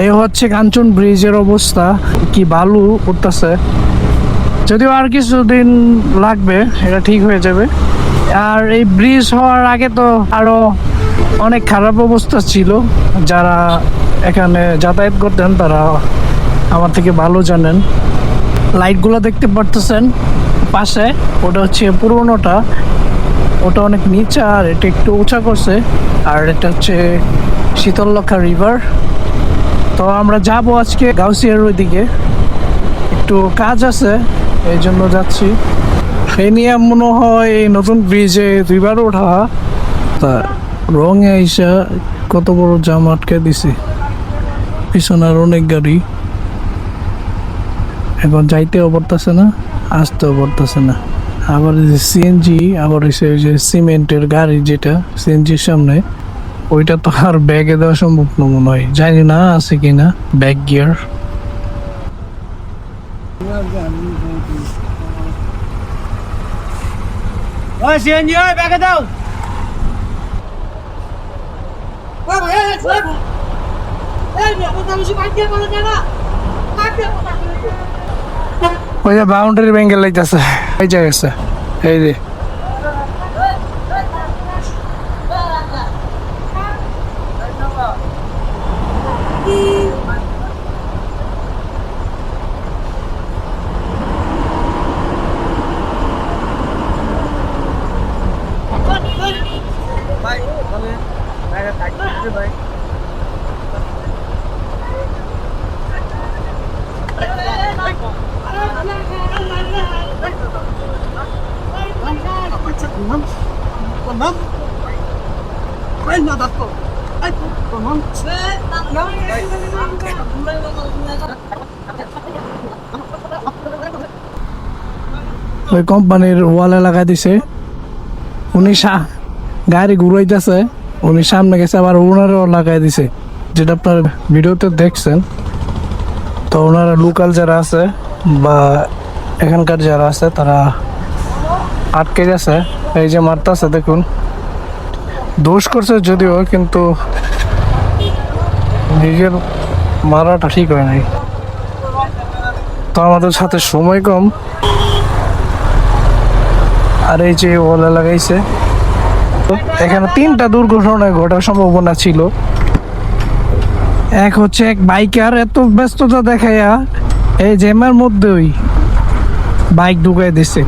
এই হচ্ছে কাঞ্চন ব্রিজের অবস্থা, কি বালু উঠতেছে, যদিও আর কিছুদিন লাগবে, এটা ঠিক হয়ে যাবে। আর এই ব্রিজ হওয়ার আগে তো আরো অনেক খারাপ অবস্থা ছিল, যারা এখানে যাতায়াত করতেন তারা আমার থেকে ভালো জানেন। লাইটগুলো দেখতে পারতেছেন পাশে, ওটা হচ্ছে পুরোনোটা, ওটা অনেক নিচে আর এটা একটু উঁচা করছে। আর এটা হচ্ছে শীতললক্ষা রিভার। তো আমরা যাব আজকে গাউসিয়ার ওইদিকে, একটু কাজ আছে এই জন্য যাচ্ছি। এই নিয়ে মনে হয় এই নতুন ব্রিজে দুইবার ওঠা, তা রঙে আইসা কত বড় জাম আটকে দিছে, পিছনের অনেক গাড়ি, এখন যাইতেও পারতেছে না, আসতেও পারতেছে না। আবার সিএনজি, আবার ওই যে সিমেন্টের গাড়ি যেটা সিএনজির সামনে, ওইটা তো আর ব্যাগে দেওয়া সম্ভব না মনে হয়, জানি না আছে কিনা ব্যাগ গিয়ার। সিএনজি ব্যাগে দাও। ওই যে বাউন্ডারি ভেঙে লাইতেছে, এই যে গেছে, এই যে ওই কোম্পানির ওয়ালে লাগাই দিছে। উনি গাড়ি ঘুরাইতেছে, উনি সামনে গেছে, আবার ওনারও লাগাই দিছে, যেটা আপনার ভিডিওতে দেখছেন। তো ওনারা লোকাল যারা আছে বা এখানকার যারা আছে তারা আটকে গেছে, এই যে মারতেছে দেখুন। দোষ করছে যদিও, কিন্তু নিজের মারাটা ঠিক হয় নাই। তো আমাদের সাথে সময় কম, আর এই যে ওলা লাগাইছে, এখানে 3টা দুর্ঘটনা ঘটার সম্ভাবনা ছিল। এক হচ্ছে এক বাইকার এত ব্যস্ততা দেখাইয়া এই জ্যামের মধ্যেই বাইক ঢুকাই দিছে।